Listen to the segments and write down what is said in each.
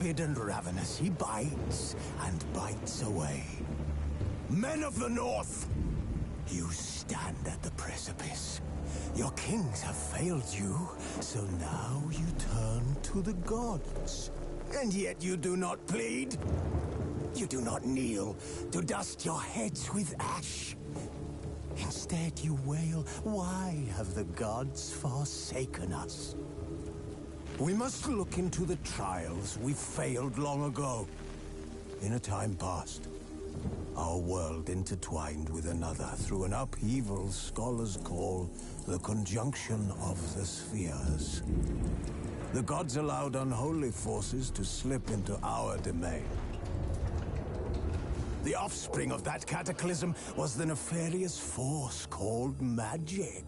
Rapid and ravenous, he bites and bites away. Men of the North, you stand at the precipice. Your kings have failed you, so now you turn to the gods. And yet you do not plead. You do not kneel to dust your heads with ash. Instead you wail, why have the gods forsaken us? We must look into the trials we failed long ago. In a time past, our world intertwined with another through an upheaval scholars call the conjunction of the spheres. The gods allowed unholy forces to slip into our domain. The offspring of that cataclysm was the nefarious force called magic.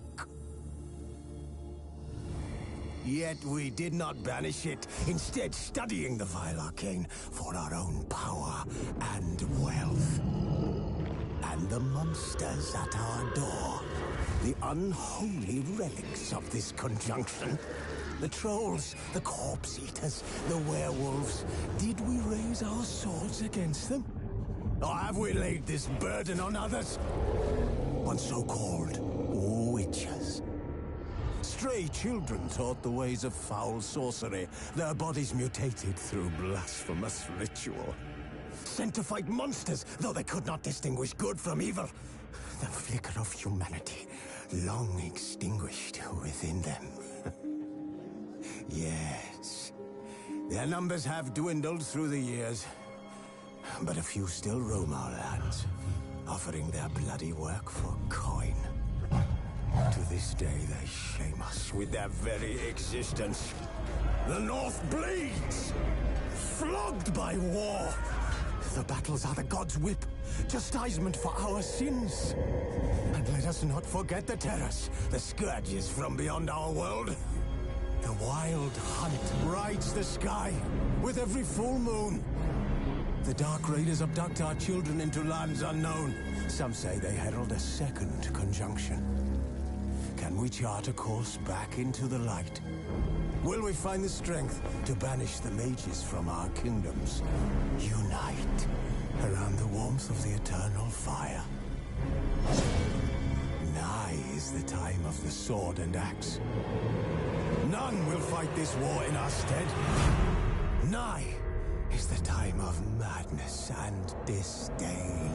Yet we did not banish it, instead studying the vile arcane for our own power and wealth. And the monsters at our door, the unholy relics of this conjunction. The trolls, the corpse-eaters, the werewolves. Did we raise our swords against them? Or have we laid this burden on others? On so-called witches. Stray children taught the ways of foul sorcery, their bodies mutated through blasphemous ritual. Sent to fight monsters, though they could not distinguish good from evil. The flicker of humanity, long extinguished within them. Yes, their numbers have dwindled through the years, but a few still roam our lands, offering their bloody work for coin. To this day, they shame us with their very existence. The North bleeds, flogged by war. The battles are the gods' whip, chastisement for our sins. And let us not forget the terrors, the scourges from beyond our world. The wild hunt rides the sky with every full moon. The Dark Raiders abduct our children into lands unknown. Some say they herald a second conjunction. Can we chart a course back into the light? Will we find the strength to banish the mages from our kingdoms? Unite around the warmth of the eternal fire. Nigh is the time of the sword and axe. None will fight this war in our stead. Nigh is the time of madness and disdain.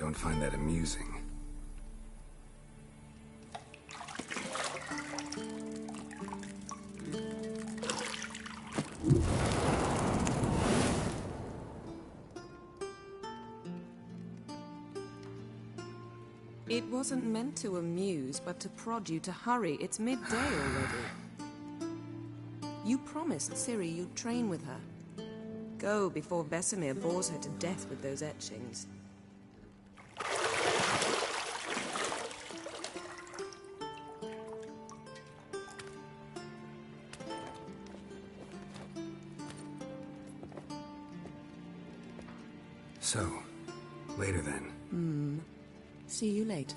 don't find that amusing. It wasn't meant to amuse, but to prod you to hurry. It's midday already. You promised Ciri you'd train with her. Go before Vesemir bores her to death with those etchings. So, later then. See you later.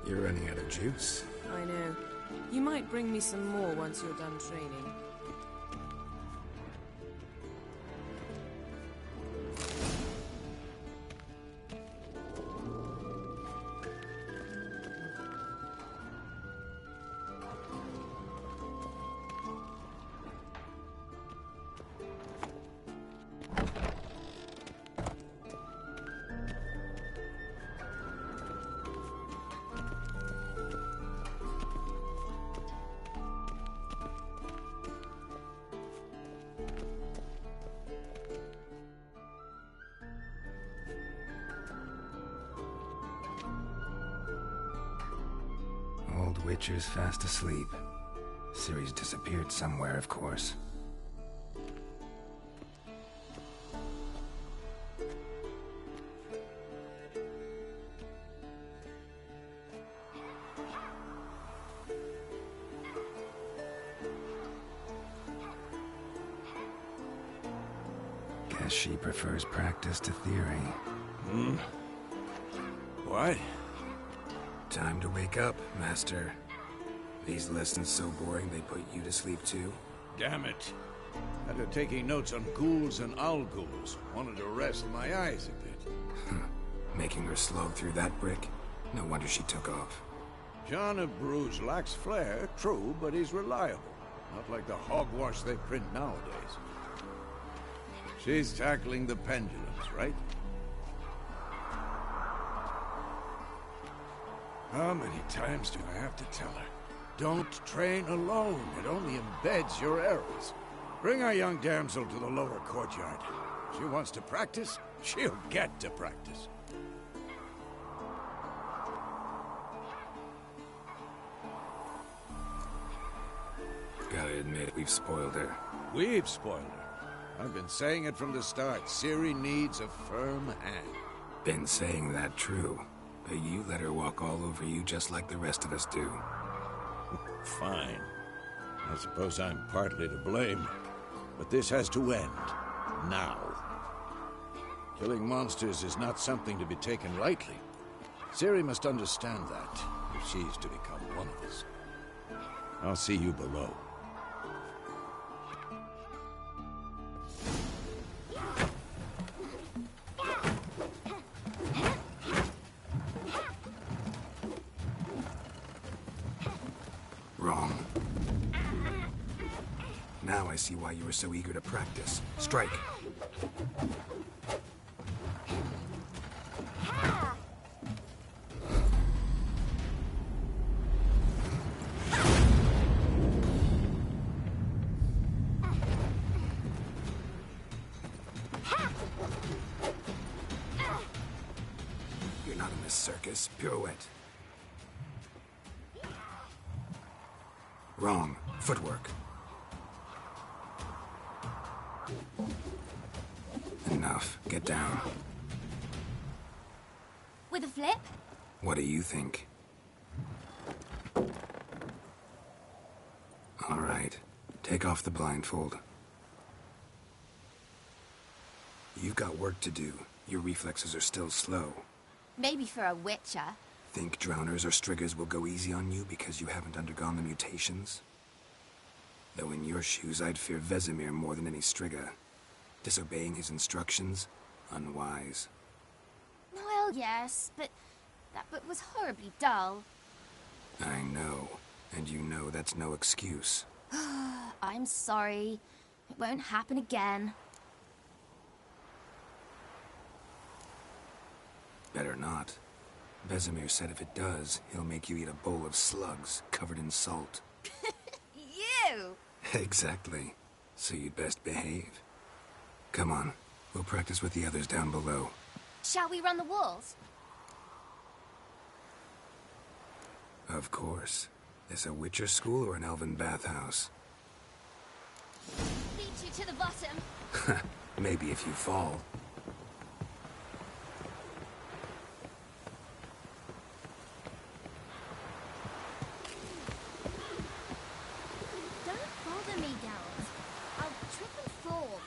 You're running out of juice. I know. You might bring me some more once you're done training. Old Witcher's fast asleep. Ciri's disappeared somewhere, of course. Guess she prefers practice to theory. What? Time to wake up, Master. These lessons so boring they put you to sleep too? Damn it. After taking notes on ghouls and owl-ghouls, wanted to rest my eyes a bit. Making her slog through that brick? No wonder she took off. John of Bruges lacks flair, true, but he's reliable. Not like the hogwash they print nowadays. She's tackling the pendulums, right? How many times do I have to tell her? Don't train alone. It only embeds your errors. Bring our young damsel to the lower courtyard. She wants to practice, she'll get to practice. Gotta admit, we've spoiled her. We've spoiled her. I've been saying it from the start. Ciri needs a firm hand. Been saying that true. But you let her walk all over you just like the rest of us do. Fine. I suppose I'm partly to blame. But this has to end. Now. Killing monsters is not something to be taken lightly. Ciri must understand that, if she's to become one of us. I'll see you below. Now I see why you were so eager to practice. Strike. You're not in this circus. Pirouette. Wrong. Footwork. Enough. Get down. With a flip? What do you think? All right. Take off the blindfold. You've got work to do. Your reflexes are still slow. Maybe for a witcher. Think drowners or striggers will go easy on you because you haven't undergone the mutations? Though in your shoes, I'd fear Vesemir more than any strigger. Disobeying his instructions? Unwise. Well, yes, but that book was horribly dull. I know. And you know that's no excuse. I'm sorry. It won't happen again. Better not. Vesemir said if it does, he'll make you eat a bowl of slugs covered in salt. You! Exactly. So you'd best behave. Come on. We'll practice with the others down below. Shall we run the walls? Of course. This a Witcher school or an elven bathhouse? Lead you to the bottom. Maybe if you fall. Don't bother me, Geralt. I'll trip and fall.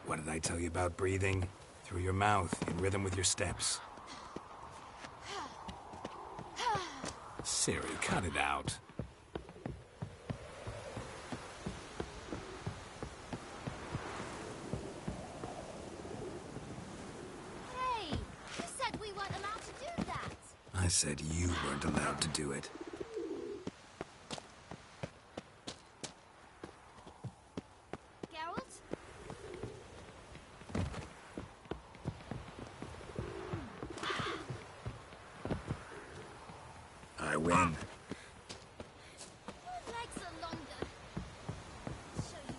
What did I tell you about breathing? Through your mouth, in rhythm with your steps. Siri, cut it out. Hey! You said we weren't allowed to do that! I said you weren't allowed to do it. Geralt? I win. Your legs are longer. I'll show you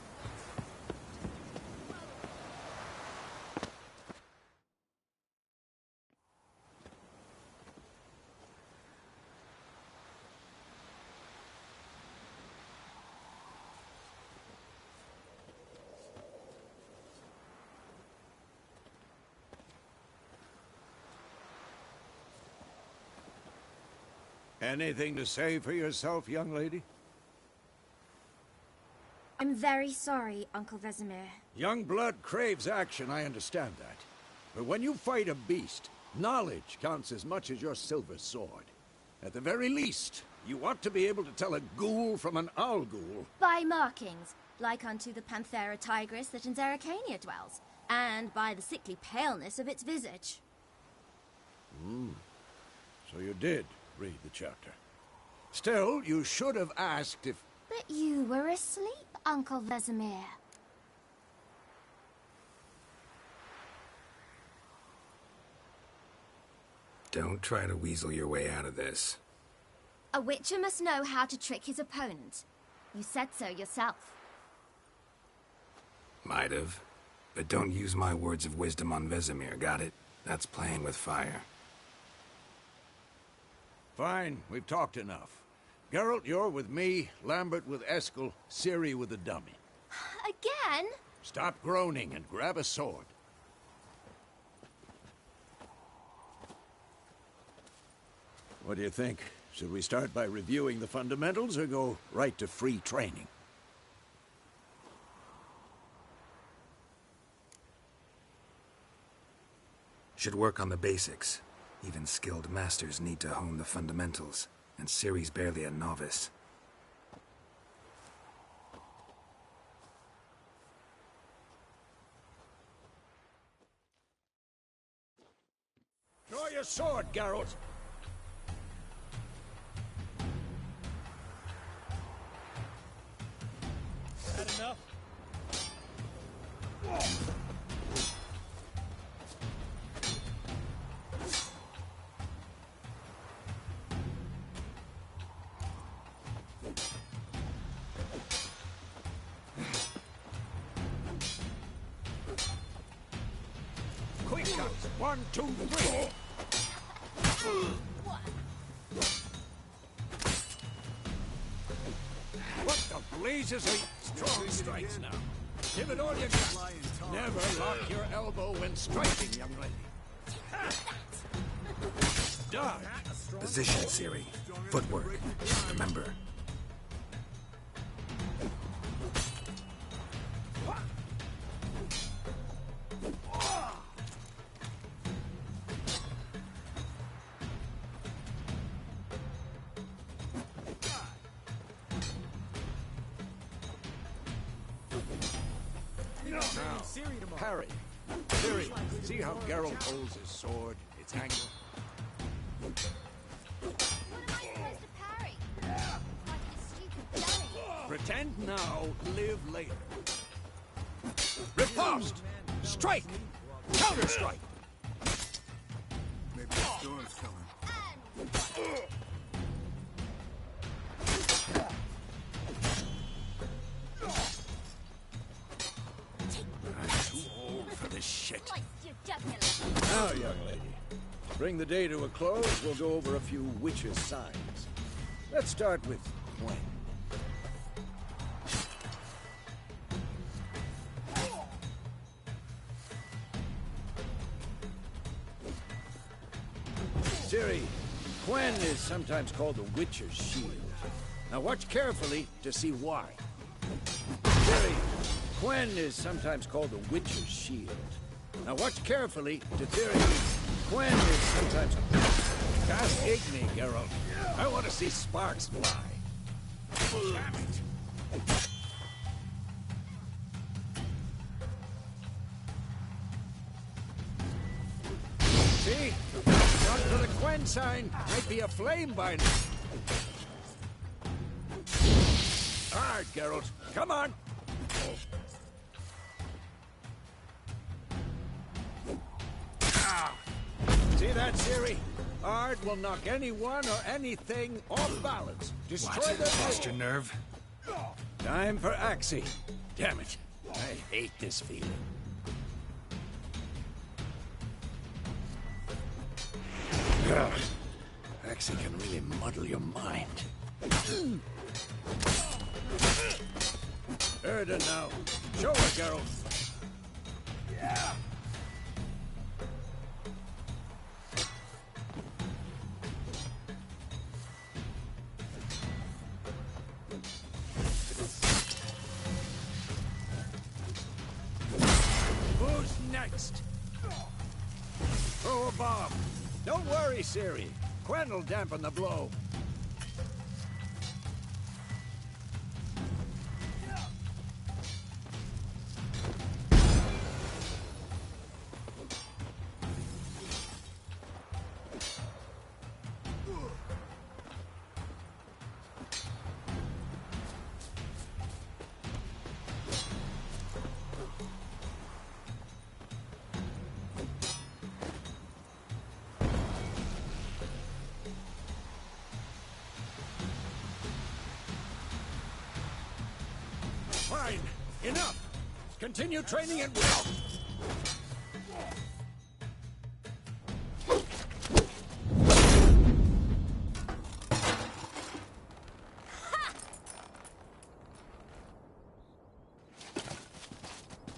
Anything to say for yourself, young lady? I'm very sorry, Uncle Vesemir. Young blood craves action, I understand that. But when you fight a beast, knowledge counts as much as your silver sword. At the very least, you ought to be able to tell a ghoul from an owl ghoul. By markings, like unto the Panthera tigris that in Zerrikania dwells, and by the sickly paleness of its visage. So you did read the chapter. Still, you should have asked if... But you were asleep, Uncle Vesemir. Don't try to weasel your way out of this. A witcher must know how to trick his opponent. You said so yourself. Might have. But don't use my words of wisdom on Vesemir, got it? That's playing with fire. Fine, we've talked enough. Geralt, you're with me, Lambert with Eskel, Ciri with the dummy. Again? Stop groaning and grab a sword. What do you think? Should we start by reviewing the fundamentals or go right to free training? Should work on the basics. Even skilled masters need to hone the fundamentals, and Ciri's barely a novice. your sword, Geralt! Had enough? Quick cuts! 1, 2, 3! What the blazes are you? Strong strikes now. Give it all you got. Never lock your elbow when striking, young lady. Dodge. Position, Ciri. Footwork. Remember. Now, parry. Ciri, see how Geralt holds his sword, its angle? What am I supposed to parry? Like a stupid dummy. Pretend now, live later. Riposte! Strike! Counter-strike! Maybe the storm's coming. I'm too old for this shit. Slice your jugular. Now, young lady, to bring the day to a close, we'll go over a few witches' signs. Let's start with Gwen. Ciri, Gwen is sometimes called the Witcher's Shield. Now watch carefully to see why. Ciri, Gwen is sometimes called the Witcher's Shield. Now watch carefully to theory. Gwen is sometimes... Cast Igni, Geralt. I want to see sparks fly. Damn it. See? Not for the Gwen sign. Might be a flame binder. Hard, Geralt. Come on. See that, Ciri? Ard will knock anyone or anything off balance. Destroy their Lost your nerve? Time for Axie. Damn it. I hate this feeling. Ugh. Axie can really muddle your mind. Erda now. Show her, Geralt. Yeah. Who's next? Throw a bomb. Don't worry, Ciri. Gwen will dampen the blow. Fine. Enough. Continue training at will.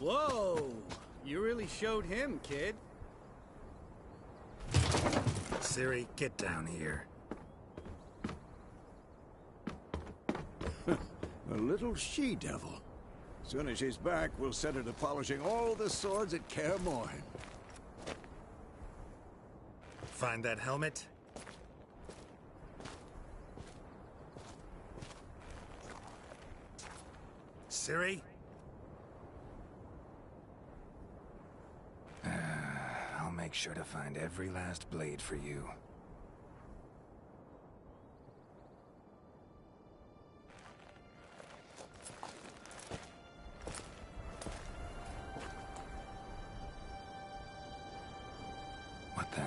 Whoa! You really showed him, kid. Ciri, get down here. A little she-devil. Soon as she's back, we'll set her to polishing all the swords at Kaer Morhen. Find that helmet? Ciri? I'll make make sure to find every last blade for you. What the?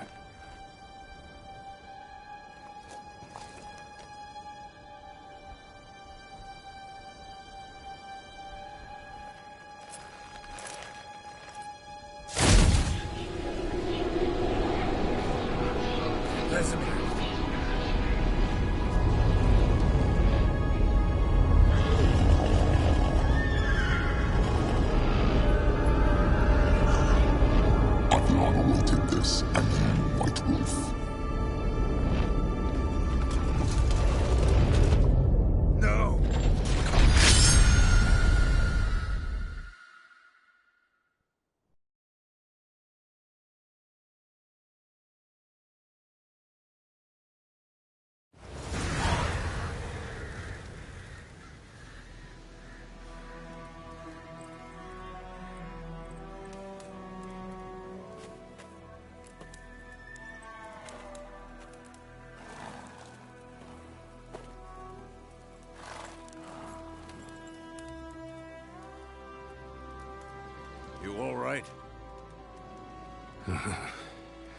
I've long awaited this, and you, White Wolf. No! You all right?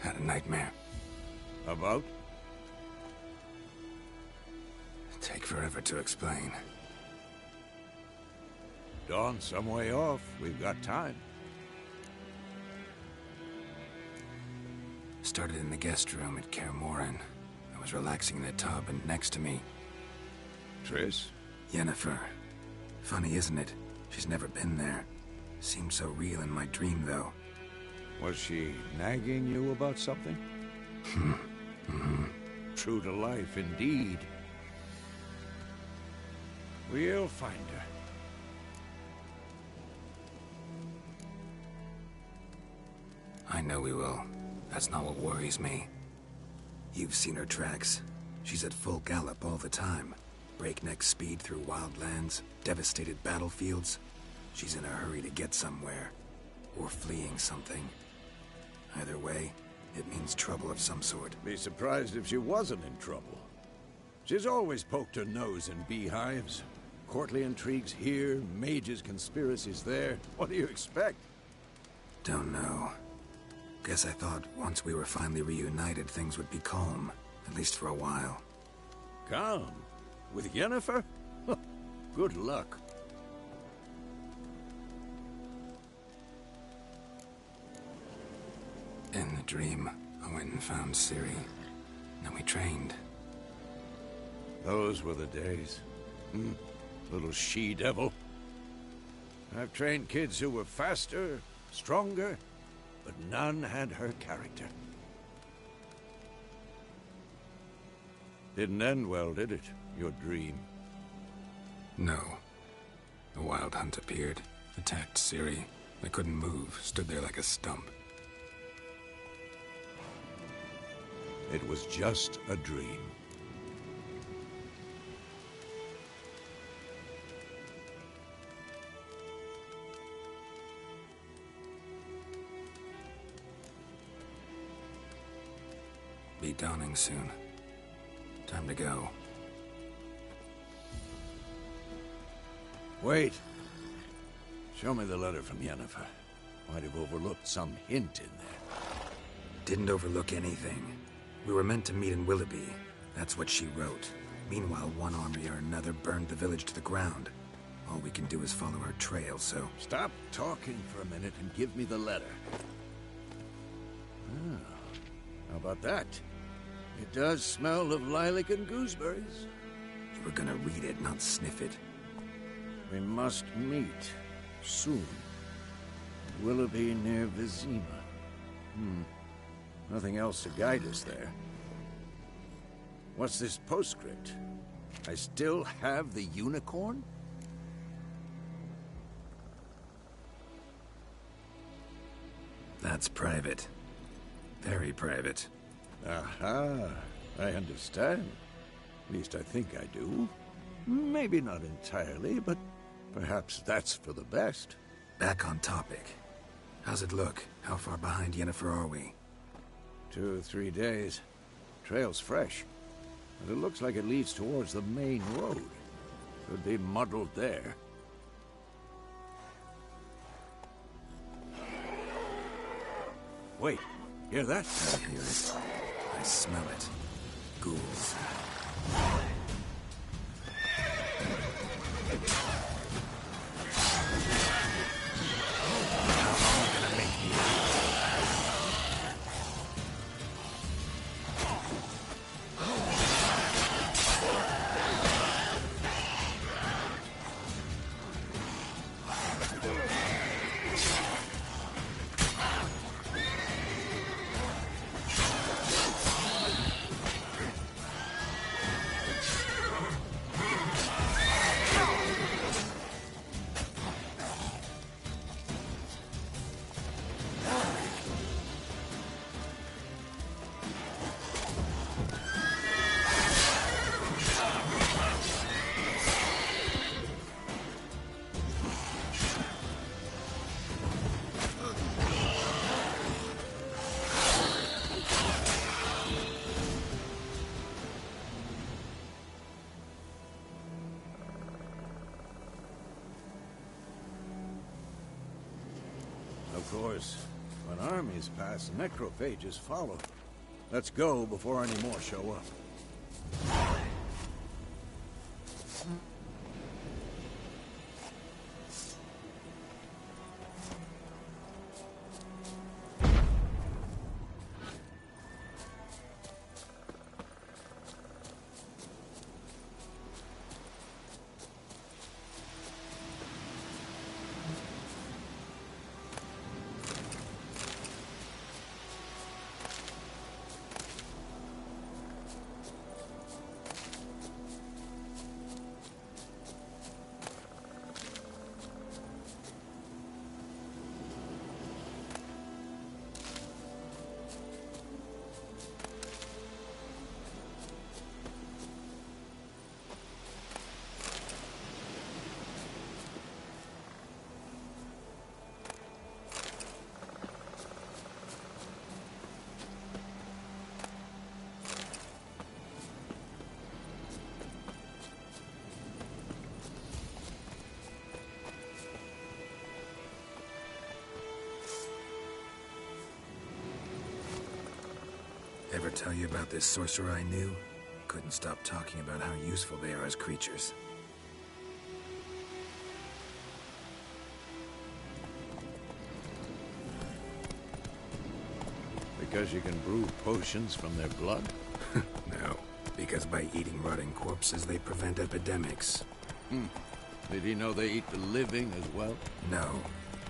Had a nightmare. About? Take forever to explain. Dawn's some way off. We've got time. Started in the guest room at Kaer Morhen. I was relaxing in the tub, and next to me, Triss? Yennefer. Funny, isn't it? She's never been there. Seemed so real in my dream, though. Was she nagging you about something? True to life, indeed. We'll find her. I know we will. That's not what worries me. You've seen her tracks. She's at full gallop all the time. Breakneck speed through wildlands, devastated battlefields. She's in a hurry to get somewhere. Or fleeing something. Either way, it means trouble of some sort. Be surprised if she wasn't in trouble. She's always poked her nose in beehives. Courtly intrigues here, mages' conspiracies there. What do you expect? Don't know. Guess I thought once we were finally reunited, things would be calm. At least for a while. Calm? With Yennefer? Good luck. In the dream, I went and found Ciri. Then we trained. Those were the days. Little she-devil. I've trained kids who were faster, stronger, but none had her character. Didn't end well, did it? Your dream? No. The Wild Hunt appeared, attacked Ciri. I couldn't move, stood there like a stump. It was just a dream. Be dawning soon. Time to go. Wait. Show me the letter from Yennefer. Might have overlooked some hint in there. Didn't overlook anything. We were meant to meet in Willoughby. That's what she wrote. Meanwhile, one army or another burned the village to the ground. All we can do is follow her trail, so... Stop talking for a minute and give me the letter. How about that? It does smell of lilac and gooseberries. You were gonna read it, not sniff it. We must meet. Soon. Willoughby near Vizima. Nothing else to guide us there. What's this postscript? I still have the unicorn? That's private. Very private. Aha, I understand. At least I think I do. Maybe not entirely, but perhaps that's for the best. Back on topic. How's it look? How far behind Yennefer are we? 2 or 3 days. Trail's fresh, but it looks like it leads towards the main road. Could be muddled there. Wait, hear that? I hear it. I smell it. Ghouls. Of course, when armies pass, necrophages follow. Let's go before any more show up. Ever tell you about this sorcerer I knew? Couldn't stop talking about how useful they are as creatures. Because you can brew potions from their blood? No, because by eating rotting corpses, they prevent epidemics. Did he know they eat the living as well? No,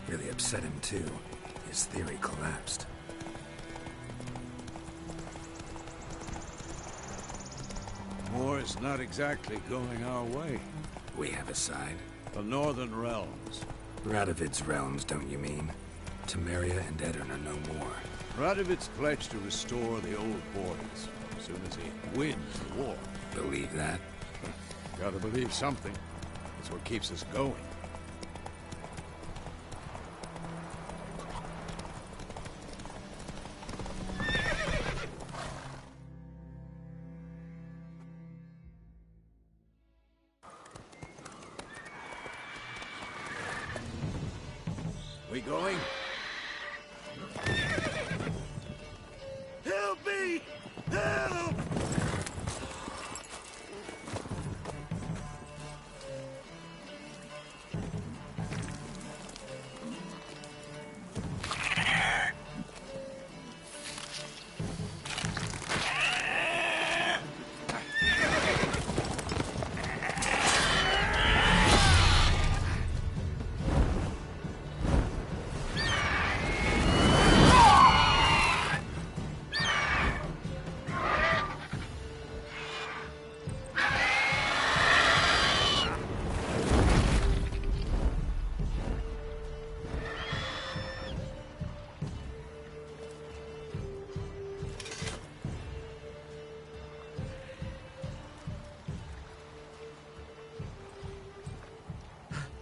really upset him too. His theory collapsed. War is not exactly going our way. We have a side. The Northern Realms. Radovid's realms, don't you mean? Temeria and Edirn are no more. Radovid's pledged to restore the old borders as soon as he wins the war. Believe that? Gotta believe something. It's what keeps us going. We going? Help me! Help!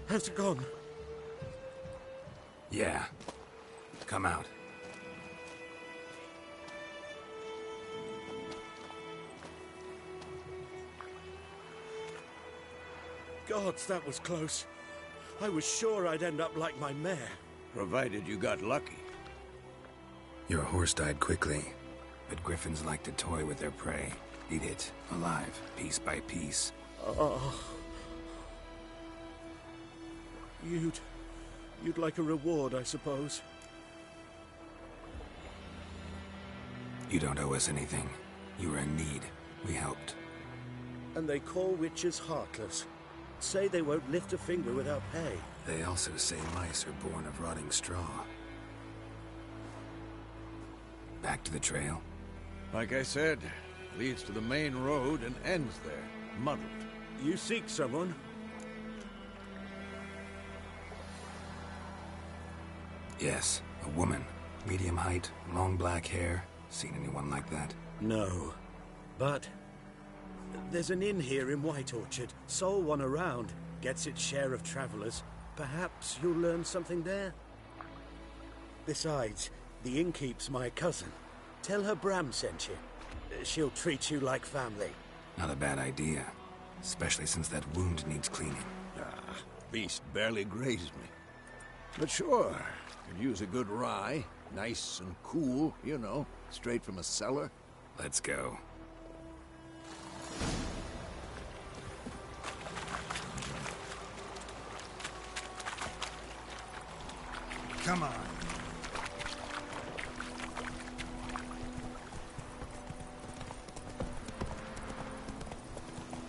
Has it gone? Yeah. Come out. gods, that was close. I was sure I'd end up like my mare. Provided you got lucky. Your horse died quickly, but griffins like to toy with their prey. Eat it, alive, piece by piece. Oh. You'd like a reward, I suppose. You don't owe us anything. You were in need. We helped. And they call witches heartless. Say they won't lift a finger without pay. They also say mice are born of rotting straw. Back to the trail? Like I said, leads to the main road and ends there, muddled. You seek someone? Yes, a woman. Medium height, long black hair. Seen anyone like that? No. But there's an inn here in White Orchard. Sole one around. Gets its share of travelers. Perhaps you'll learn something there? Besides, the innkeep's my cousin. Tell her Bram sent you. She'll treat you like family. Not a bad idea. Especially since that wound needs cleaning. Ah, beast barely grazed me. But sure, could use a good rye. Nice and cool, you know, straight from a cellar. Let's go. Come on.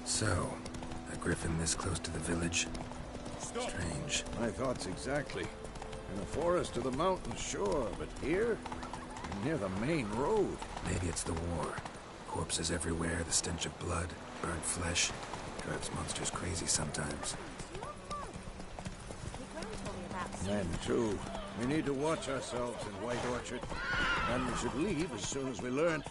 So, a griffin this close to the village? Strange. My thoughts exactly. In the forest or the mountains, sure, but here? Near the main road. Maybe it's the war. Corpses everywhere, the stench of blood, burnt flesh. Drives monsters crazy sometimes. And too, we need to watch ourselves in White Orchard. And we should leave as soon as we learn.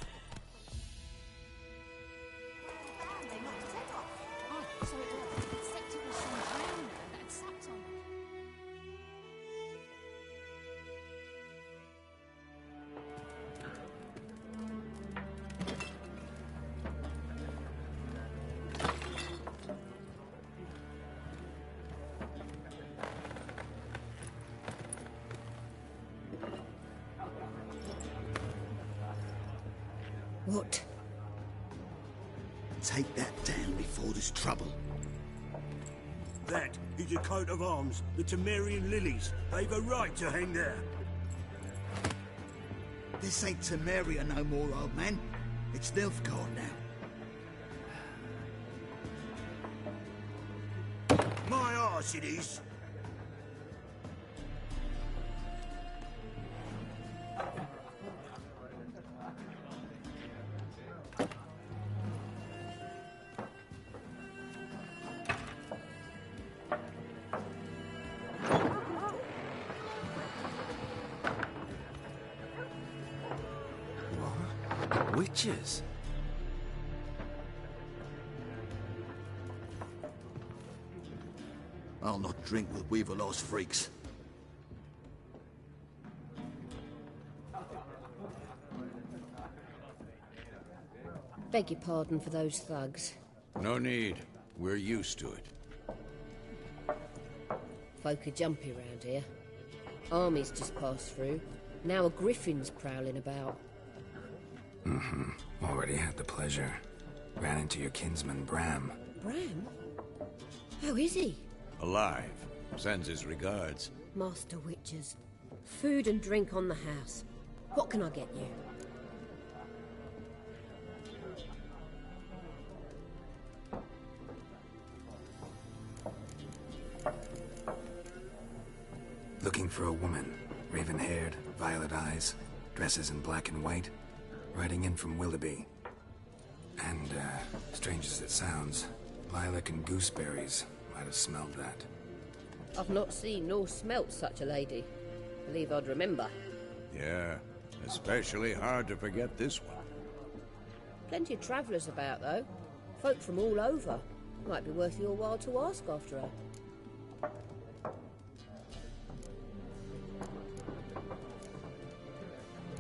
What? Take that down before there's trouble. That is a coat of arms, the Temerian lilies. They've a right to hang there. This ain't Temeria no more, old man. It's Nilfgaard now. My arse it is. Witches? I'll not drink with Weaverlaw's freaks. Beg your pardon for those thugs. No need. We're used to it. Folk are jumpy round here. Armies just passed through. Now a griffin's prowling about. Mm-hmm. Already had the pleasure. Ran into your kinsman, Bram. Bram? How is he? Alive. Sends his regards. Master Witches. Food and drink on the house. What can I get you? Looking for a woman. Raven-haired, violet eyes, dresses in black and white. Riding in from Willoughby. And, strange as it sounds, lilac and gooseberries might have smelled that. I've not seen nor smelt such a lady. Believe I'd remember. Yeah, especially hard to forget this one. Plenty of travellers about, though. Folk from all over. Might be worth your while to ask after her.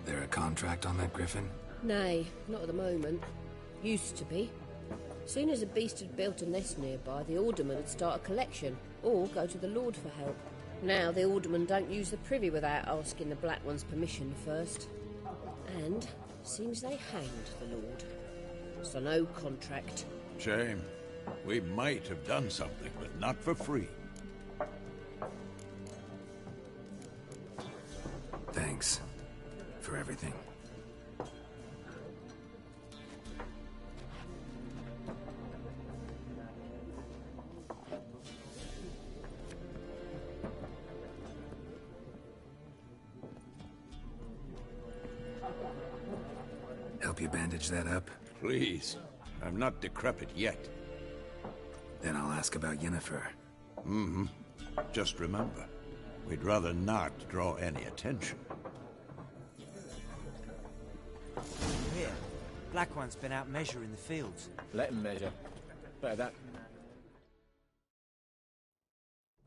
There a contract on that griffin? Nay, not at the moment. Used to be. Soon as a beast had built a nest nearby, the alderman would start a collection, or go to the Lord for help. Now the aldermen don't use the privy without asking the Black One's permission first. And seems they hanged the Lord. So no contract. Shame. We might have done something, but not for free. Thanks for everything. Help you bandage that up? Please. I'm not decrepit yet. Then I'll ask about Yennefer. Mm-hmm. Just remember, we'd rather not draw any attention. Here, Black One's been out measuring the fields. Let him measure. Better that.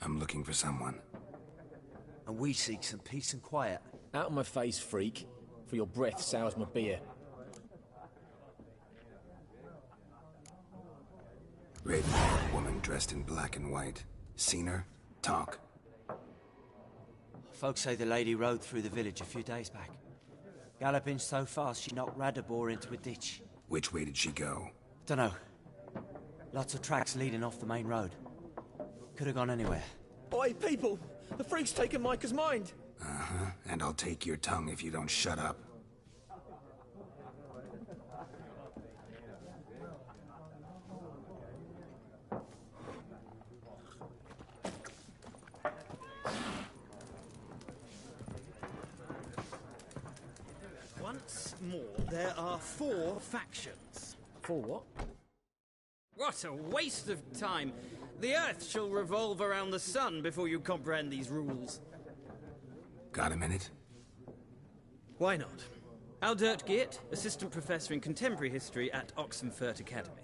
I'm looking for someone. And we seek some peace and quiet. Out of my face, freak. For your breath sours my beer. Red-haired woman dressed in black and white. Seen her? Talk. Folks say the lady rode through the village a few days back. Galloping so fast she knocked Radabor into a ditch. Which way did she go? Dunno. Lots of tracks leading off the main road. Could have gone anywhere. Oi, people! The freak's taken Micah's mind! Uh-huh. And I'll take your tongue if you don't shut up. Once more, there are 4 factions. 4 what? What a waste of time! The Earth shall revolve around the sun before you comprehend these rules. Got a minute? Why not? Aldert Geert, Assistant Professor in Contemporary History at Oxenfurt Academy.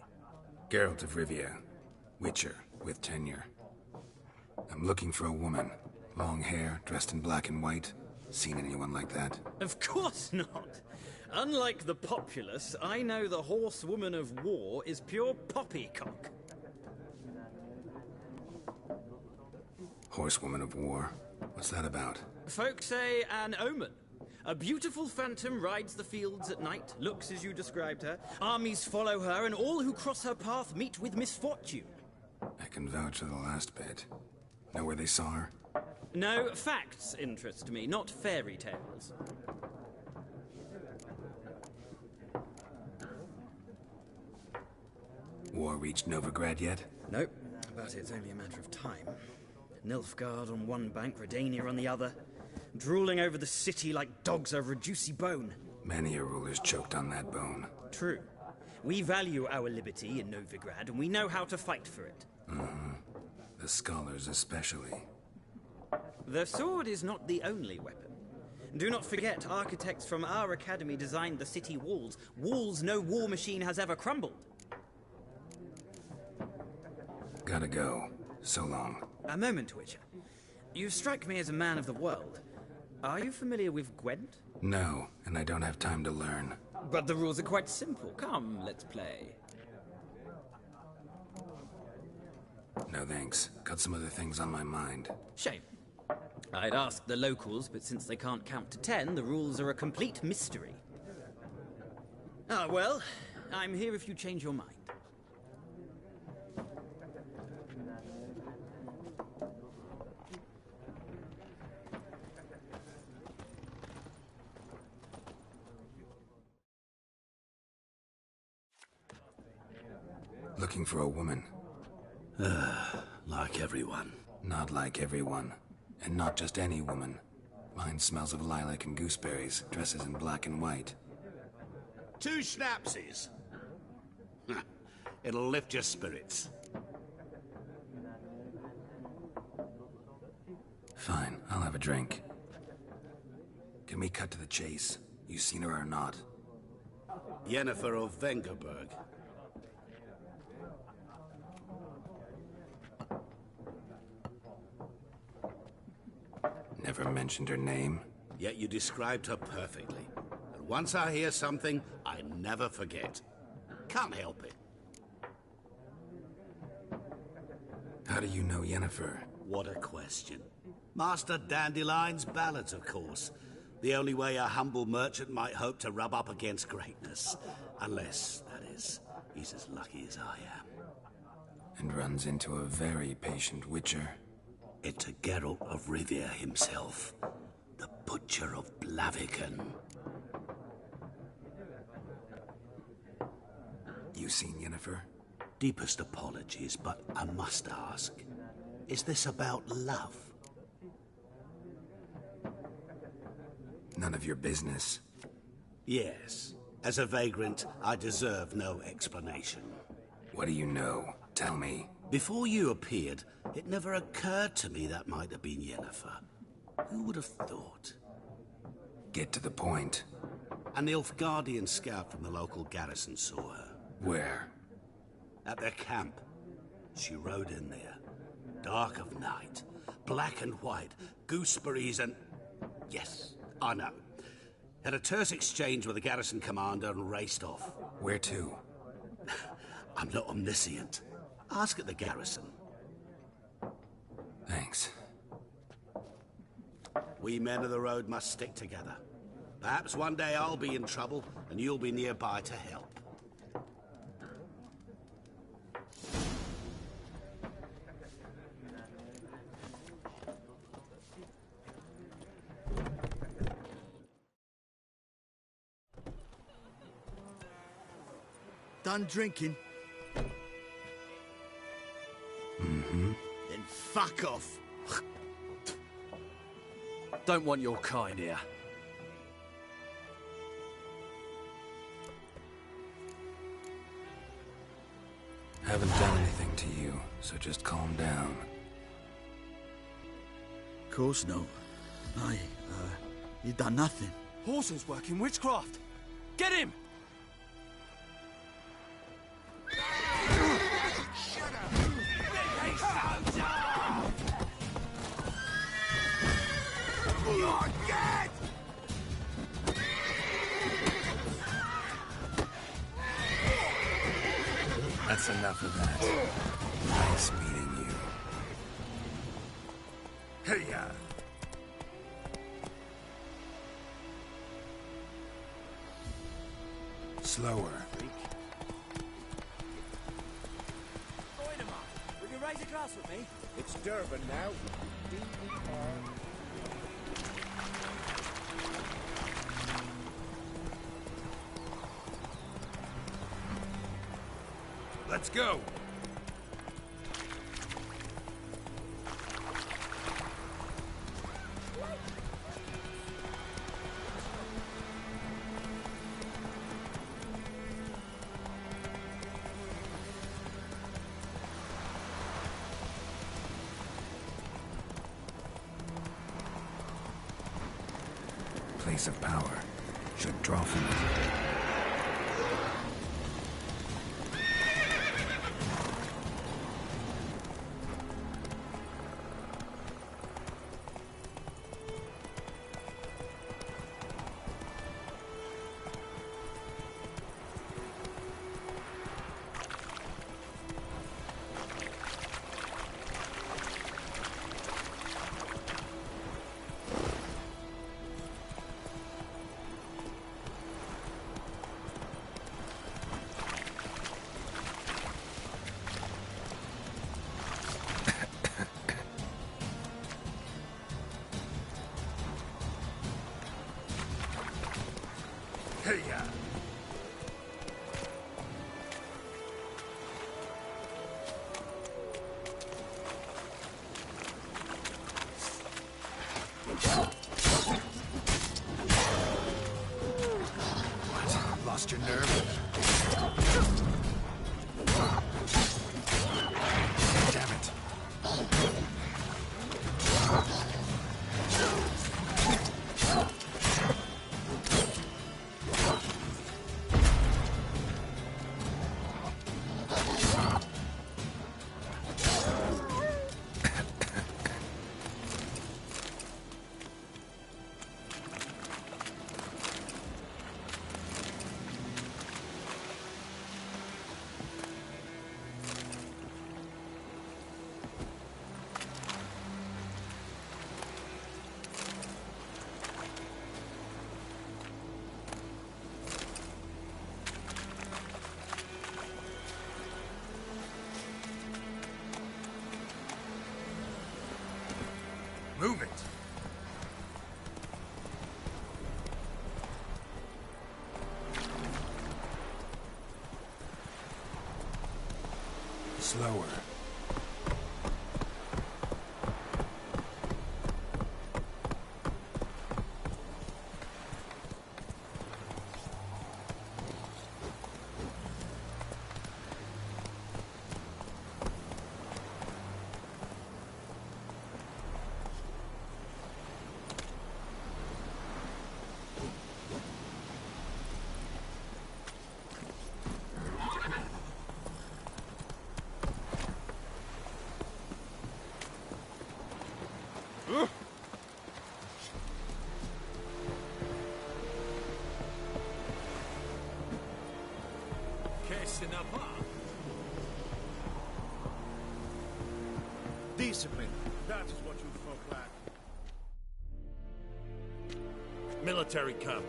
Geralt of Rivia. Witcher, with tenure. I'm looking for a woman. Long hair, dressed in black and white. Seen anyone like that? Of course not! Unlike the populace, I know the horsewoman of war is pure poppycock. Horsewoman of war? What's that about? Folk say an omen. A beautiful phantom rides the fields at night, looks as you described her. Armies follow her, and all who cross her path meet with misfortune. I can vouch for the last bit. Know where they saw her? No, facts interest me, not fairy tales. War reached Novigrad yet? Nope, but it's only a matter of time. Nilfgaard on one bank, Redania on the other, drooling over the city like dogs over a juicy bone. Many a ruler's choked on that bone. True. We value our liberty in Novigrad, and we know how to fight for it. Mm-hmm. The scholars especially. The sword is not the only weapon. Do not forget, architects from our academy designed the city walls. Walls no war machine has ever crumbled. Gotta go. So long. A moment, Witcher. You strike me as a man of the world. Are you familiar with Gwent? No, and I don't have time to learn. But the rules are quite simple. Come, let's play. No thanks. Got some other things on my mind. Shame. I'd ask the locals, but since they can't count to 10, the rules are a complete mystery. Ah, well, I'm here if you change your mind. Looking for a woman. Like everyone. Not like everyone. And not just any woman. Mine smells of lilac and gooseberries, dresses in black and white. 2 schnapsies. It'll lift your spirits. Fine, I'll have a drink. Can we cut to the chase? You seen her or not? Yennefer of Vengerberg. Never mentioned her name. Yet you described her perfectly. And once I hear something, I never forget. Can't help it. How do you know Yennefer? What a question. Master Dandelion's ballads, of course. The only way a humble merchant might hope to rub up against greatness. Unless, that is, he's as lucky as I am. And runs into a very patient witcher. It's a Geralt of Rivia himself. The Butcher of Blaviken. You seen Yennefer? Deepest apologies, but I must ask. Is this about love? None of your business. Yes. As a vagrant, I deserve no explanation. What do you know? Tell me. Before you appeared, it never occurred to me that might have been Yennefer. Who would have thought? Get to the point. An Nilfgaardian scout from the local garrison saw her. Where? At their camp. She rode in there. Dark of night. Black and white. Gooseberries and... Yes, I know. Had a terse exchange with the garrison commander and raced off. Where to? I'm not omniscient. Ask at the garrison. Thanks. We men of the road must stick together. Perhaps one day I'll be in trouble and you'll be nearby to help. Done drinking? Mm-hmm. Then fuck off. Don't want your kind here. Haven't done anything to you, so just calm down. Of course no. You done nothing. Horses working witchcraft. Get him! That's enough of that. Nice meeting you. Hey-ya! Slower. Will you raise a glass with me? It's Durban now. D-E-R. Let's go! Place of power. Should draw from it. Move it! Slower. Discipline. That is what you folk lack. Military camp.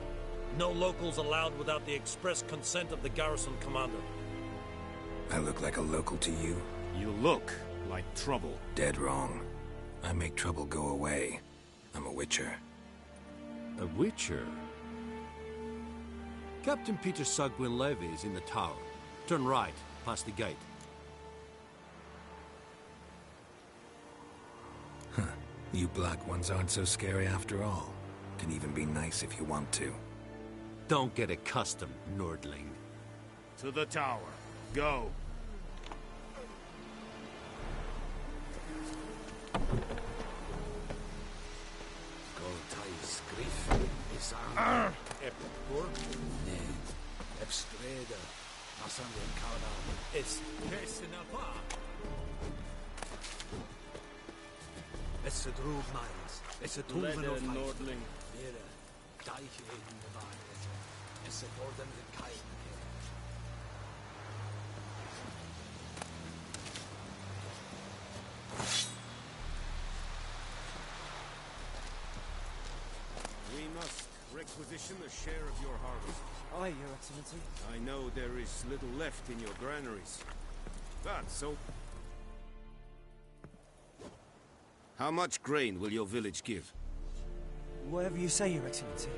No locals allowed without the express consent of the garrison commander. I look like a local to you? You look like trouble. Dead wrong. I make trouble go away. I'm a witcher. A witcher? Captain Peter Sugwin Levy is in the tower. Turn right, past the gate. Huh. You black ones aren't so scary after all. Can even be nice if you want to. Don't get accustomed, Nordling. To the tower. Go. It's a droog mines. It's a tool of Nordling. It's a Norden Kai. We must requisition a share of your harvest. Aye, Your Excellency. I know there is little left in your granaries. But so... How much grain will your village give? Whatever you say, Your Excellency.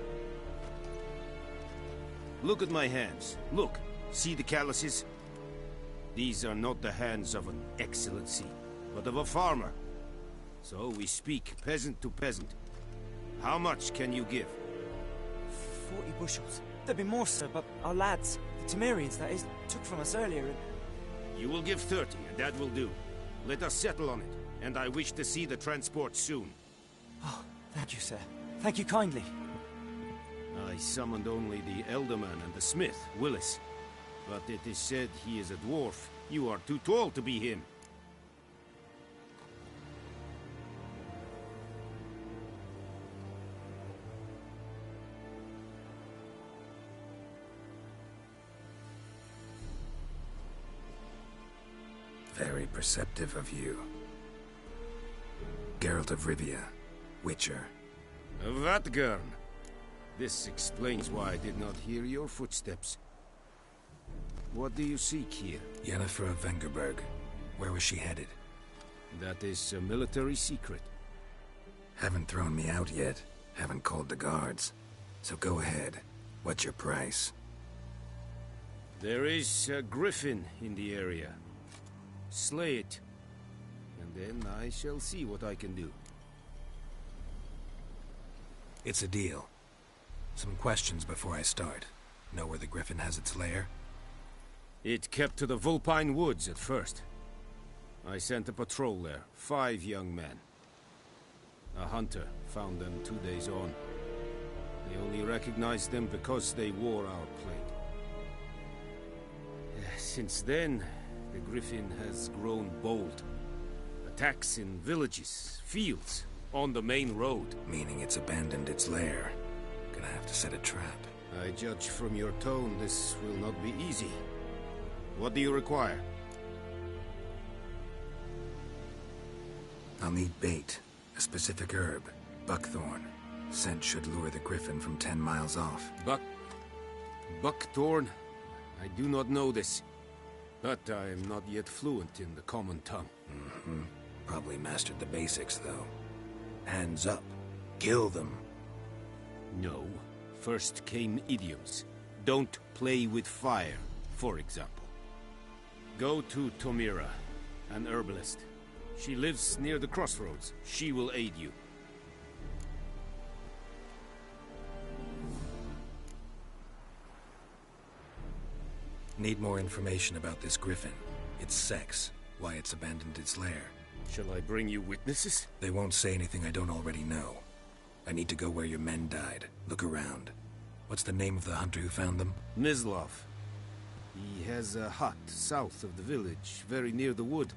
Look at my hands. Look. See the calluses? These are not the hands of an excellency, but of a farmer. So we speak peasant to peasant. How much can you give? 40 bushels. There'd be more, sir, but our lads, the Temerians, that is, took from us earlier and... You will give 30, and that will do. Let us settle on it, and I wish to see the transport soon. Oh, thank you, sir. Thank you kindly. I summoned only the Elderman and the smith, Willis. But it is said he is a dwarf. You are too tall to be him. Very perceptive of you. Geralt of Rivia, Witcher. Vatgern! This explains why I did not hear your footsteps. What do you seek here? Yennefer of Vengerberg. Where was she headed? That is a military secret. Haven't thrown me out yet. Haven't called the guards. So go ahead. What's your price? There is a griffin in the area. Slay it, and then I shall see what I can do. It's a deal. Some questions before I start. Know where the griffin has its lair? It kept to the Vulpine Woods at first. I sent a patrol there, 5 young men. A hunter found them 2 days on. They only recognized them because they wore our plate. Since then, the griffin has grown bold. Attacks in villages, fields, on the main road. Meaning it's abandoned its lair. Gonna have to set a trap. I judge from your tone this will not be easy. What do you require? I'll need bait. A specific herb. Buckthorn. Scent should lure the griffin from 10 miles off. Buckthorn? I do not know this. But I am not yet fluent in the common tongue. Probably mastered the basics, though. Hands up. Kill them. No. First came idioms. Don't play with fire, for example. Go to Tomira, an herbalist. She lives near the crossroads. She will aid you. Need more information about this griffin. Its sex, why it's abandoned its lair. Shall I bring you witnesses? They won't say anything I don't already know. I need to go where your men died. Look around. What's the name of the hunter who found them? Mislav. He has a hut south of the village, very near the wood.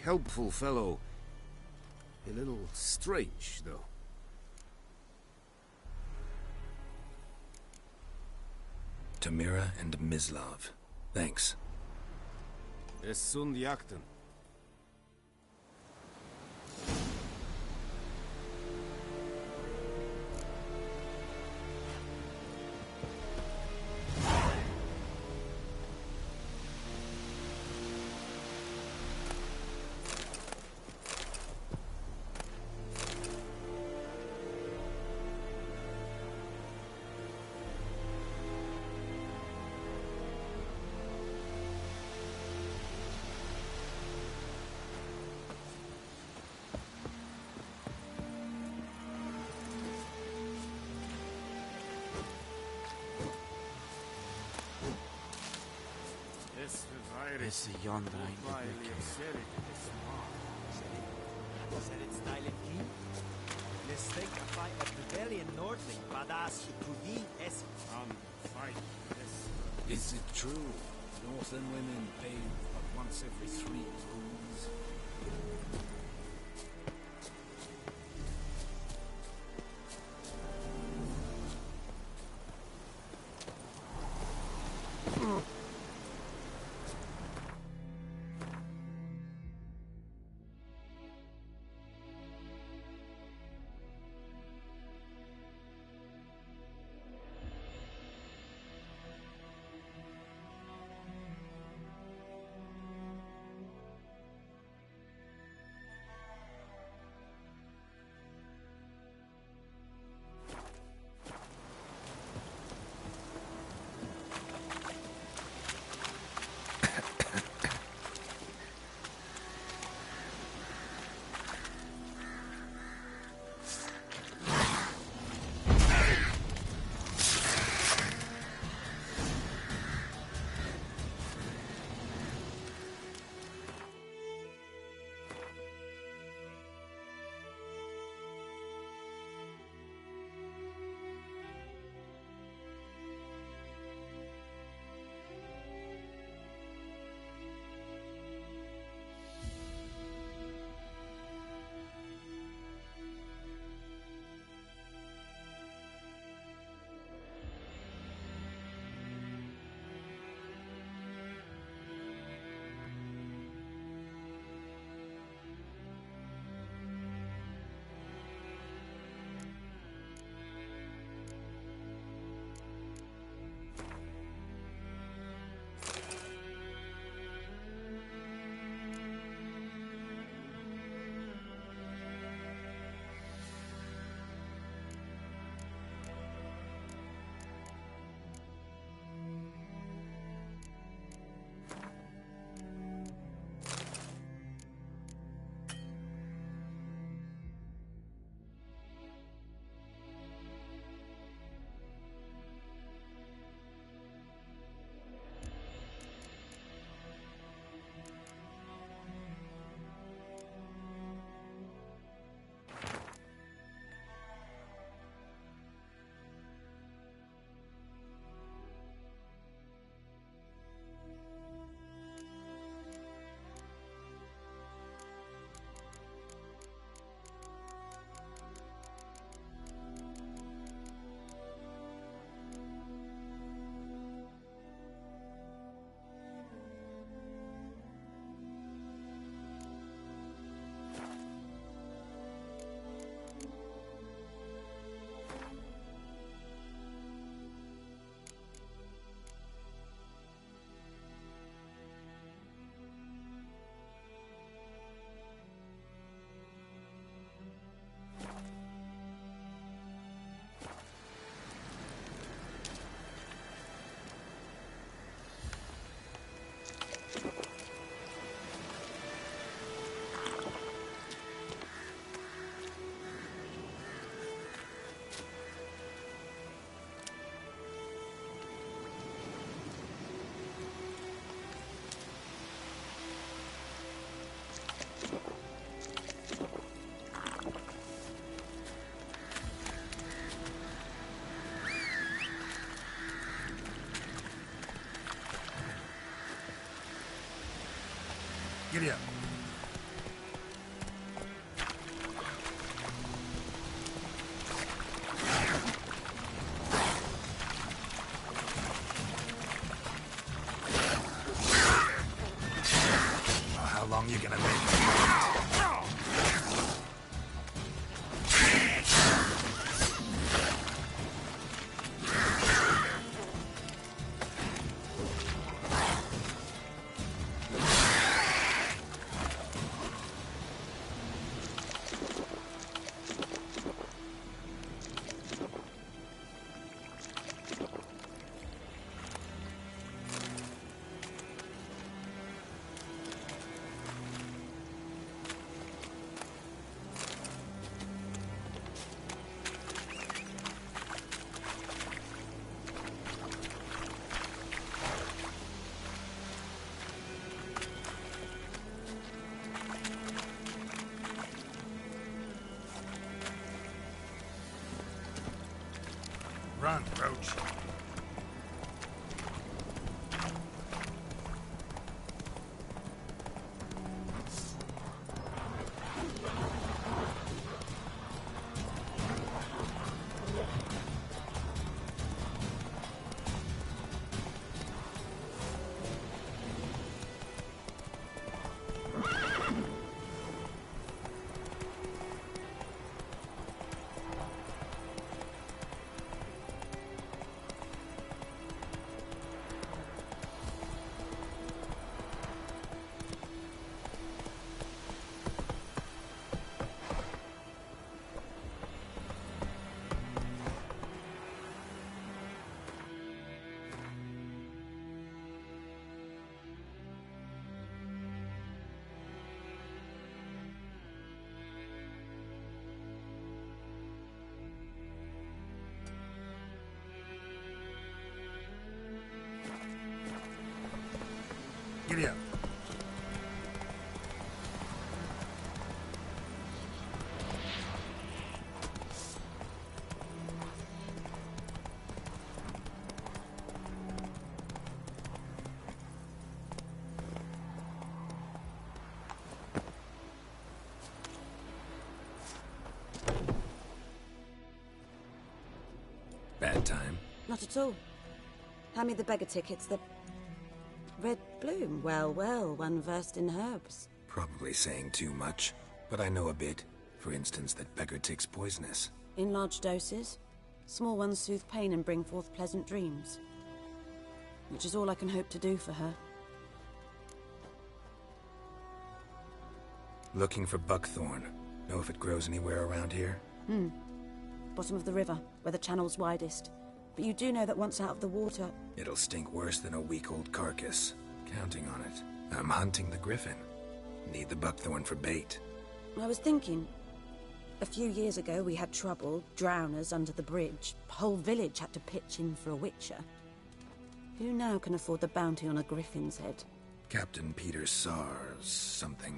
Helpful fellow. A little strange, though. Tamira and Mislav. Thanks. Es sunt jakten. Esse yonder ain't Said it's styling key. Let's take the fight of rebellion Nordling, badass Pudi es fight. Is it true? Northern women bathe but once every 3 moons. Run, Roach. Giddy up. Bad time? Not at all. Hand me the beggar tickets, the red bloom. Well, well, one versed in herbs. Probably saying too much, but I know a bit. For instance, that beggar tick's poisonous. In large doses. Small ones soothe pain and bring forth pleasant dreams. Which is all I can hope to do for her. Looking for buckthorn. Know if it grows anywhere around here? Bottom of the river, where the channel's widest. But you do know that once out of the water... It'll stink worse than a week-old carcass. Counting on it. I'm hunting the griffin. Need the buckthorn for bait. I was thinking... A few years ago we had trouble, drowners under the bridge. Whole village had to pitch in for a witcher. Who now can afford the bounty on a griffin's head? Captain Peter Sars...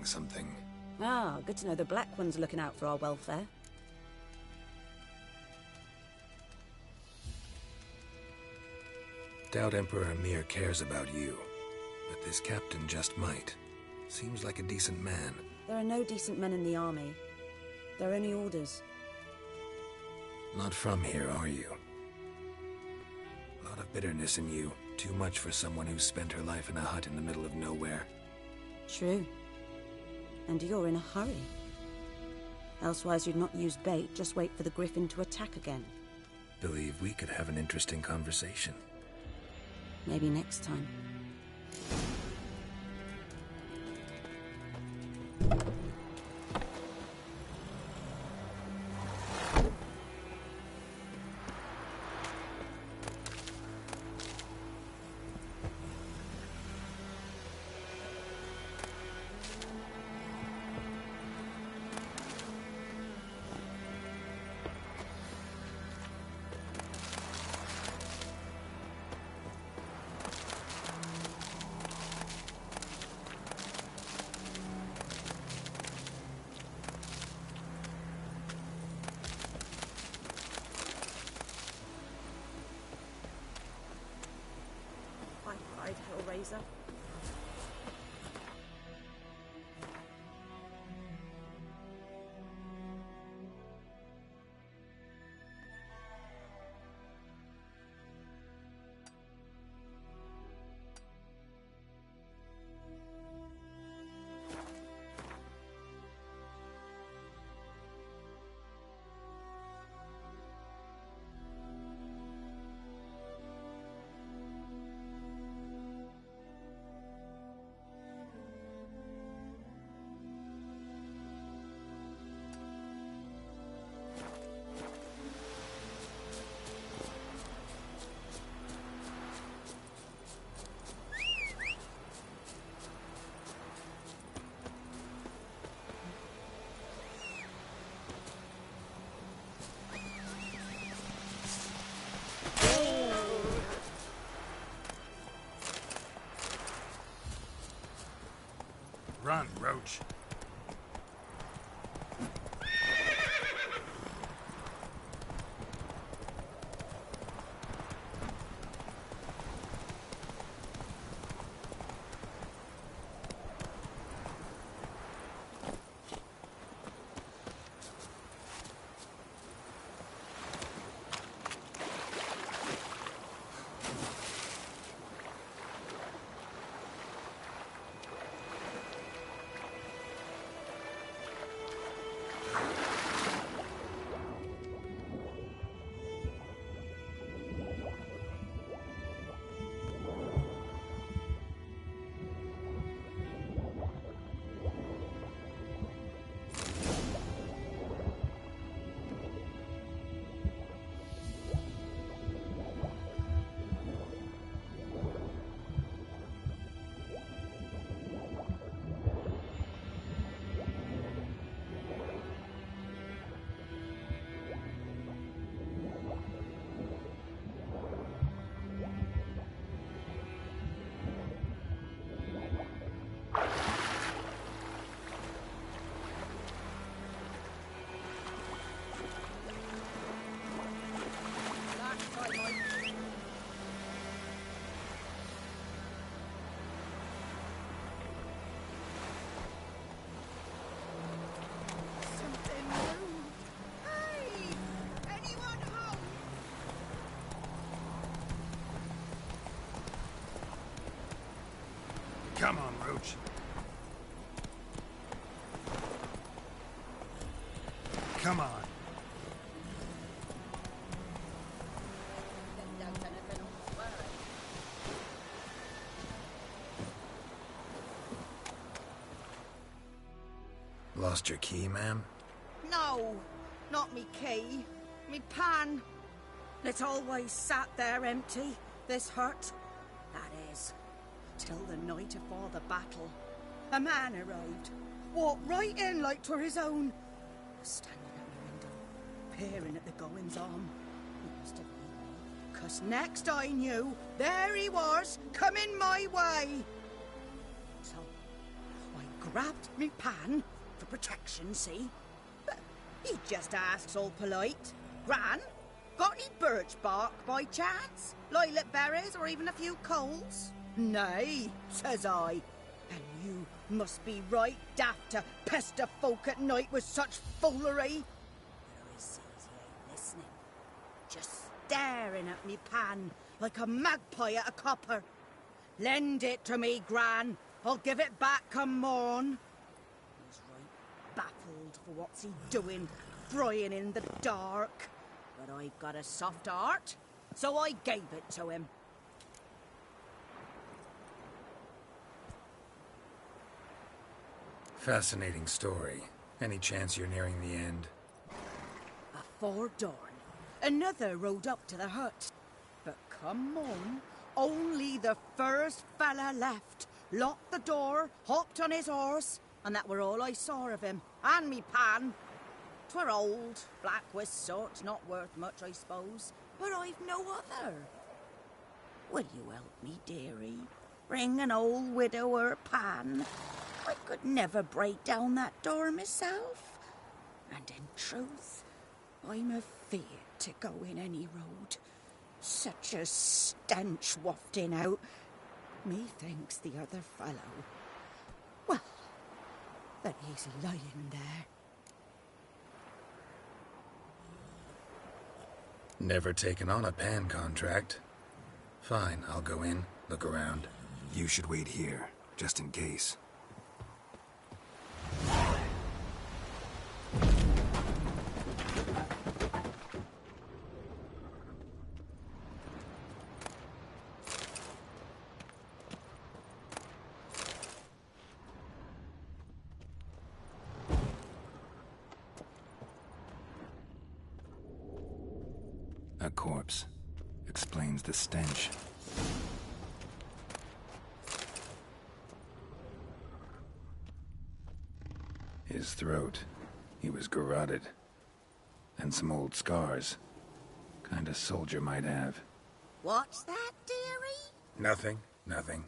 something. Ah, good to know the Black One's looking out for our welfare. Doubt Emperor Emir cares about you. But this captain just might. Seems like a decent man. There are no decent men in the army. There are only orders. Not from here, are you? A lot of bitterness in you. Too much for someone who's spent her life in a hut in the middle of nowhere. True. And you're in a hurry. Elsewise you'd not use bait, just wait for the griffin to attack again. Believe we could have an interesting conversation. Maybe next time. Hellraiser. Run, Roach. Come on, Roach. Come on. Lost your key, ma'am? No, not me key. Me pan. It's always sat there empty, this hut. That is, till the night afore the battle. A man arrived, walked right in like 'twere his own. Was standing at my window, peering at the goings on. He must have been me, 'cause next I knew, there he was, coming my way. So, I grabbed me pan, for protection, see? But he just asks all polite, Gran, got any birch bark by chance? Lilac berries or even a few coals? Nay, says I. And you must be right daft to pester folk at night with such foolery. But I sees he ain't listening. Just staring at me pan like a magpie at a copper. Lend it to me, Gran. I'll give it back come morn. He's right baffled for what's he doing, frying in the dark. But I've got a soft heart, so I gave it to him. Fascinating story. Any chance you're nearing the end? Afore dawn, another rode up to the hut. But come on, only the first fella left. Locked the door, hopped on his horse, and that were all I saw of him. And me pan. 'Twere old, black with soot, not worth much, I suppose. But I've no other. Will you help me, dearie? Bring an old widower pan. I could never break down that door myself. And in truth, I'm afeard to go in any road. Such a stench wafting out. Methinks the other fellow, well, that he's lying there. Never taken on a pan contract. Fine, I'll go in, look around. You should wait here, just in case. A corpse. Explains the stench. His throat. He was garroted. And some old scars. Kinda soldier might have. What's that, dearie? Nothing. Nothing.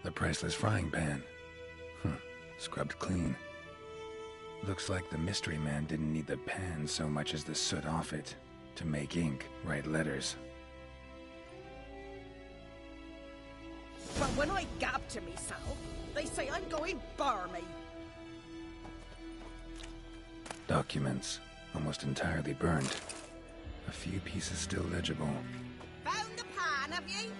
The priceless frying pan. Scrubbed clean. Looks like the mystery man didn't need the pan so much as the soot off it to make ink, write letters. But when I gab to myself, they say I'm going barmy. Documents, almost entirely burnt. A few pieces still legible. Found the pan, have you?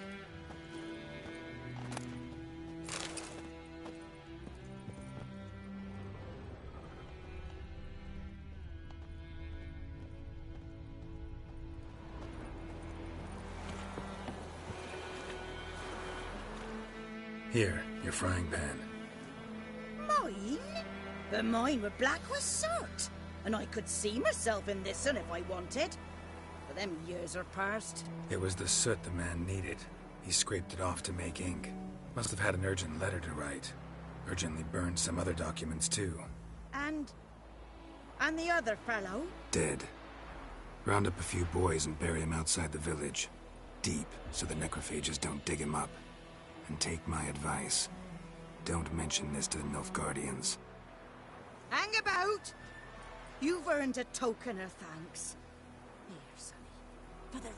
Here, your frying pan. Mine? But mine were black with soot. And I could see myself in this one if I wanted. But them years are past. It was the soot the man needed. He scraped it off to make ink. Must have had an urgent letter to write. Urgently burned some other documents too. And the other fellow? Dead. Round up a few boys and bury him outside the village. Deep, so the necrophages don't dig him up. And take my advice. Don't mention this to the Nilfgaardians. Hang about! You've earned a token of thanks. Here, sonny, for the road.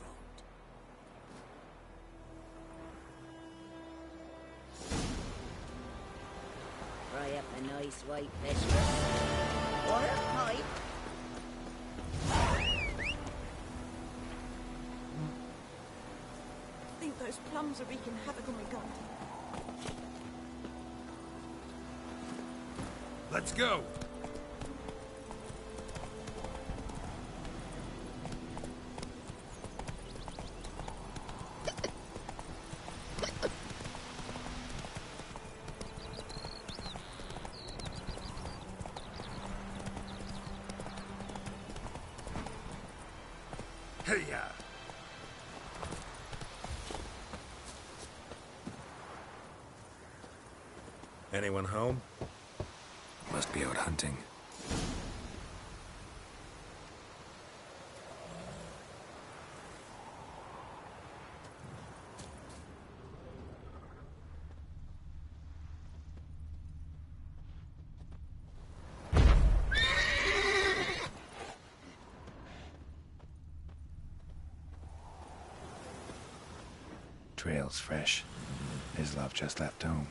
Fry up a nice white vegetables. Water, pipe. I think those plums are wreaking havoc on my garden. Let's go! Hey-ya! Anyone home? Must be out hunting. Trail's fresh. Islov just left home.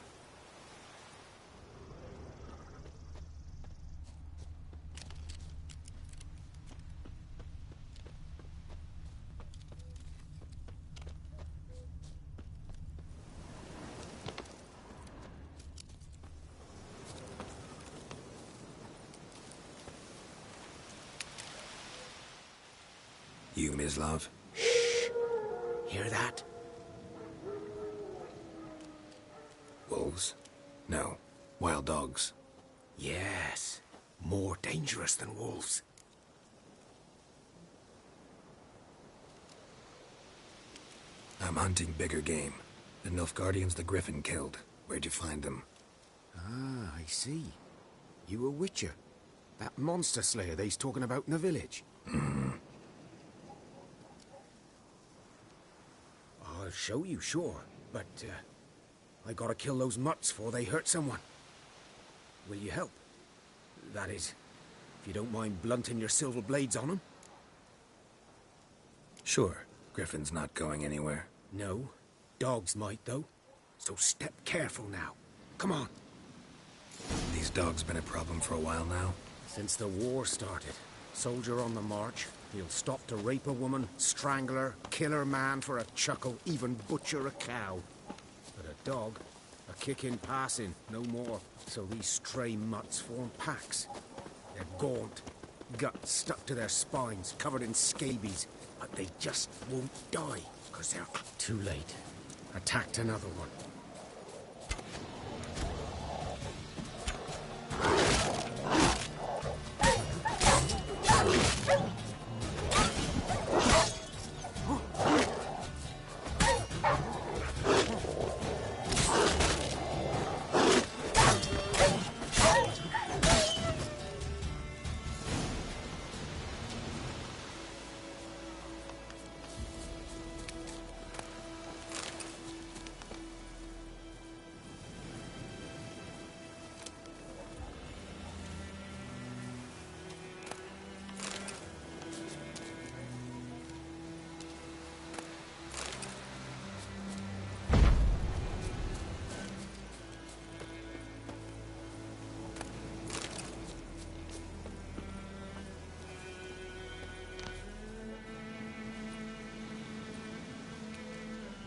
You, Mislav? Shh! Hear that? Wolves? No. Wild dogs. Yes. More dangerous than wolves. I'm hunting bigger game. The Nilfgaardians the Griffin killed. Where'd you find them? Ah, I see. You a witcher. That monster slayer they's talking about in the village. I'll show you, sure. But, I gotta kill those mutts before they hurt someone. Will you help? That is, if you don't mind blunting your silver blades on them. Sure. Griffin's not going anywhere. No. Dogs might, though. So step careful now. Come on. These dogs been a problem for a while now? Since the war started. Soldier on the march. He'll stop to rape a woman, strangle her, kill her man for a chuckle, even butcher a cow. But a dog, a kick in passing, no more. So these stray mutts form packs. They're gaunt, guts stuck to their spines, covered in scabies. But they just won't die, because they're too late. Attacked another one.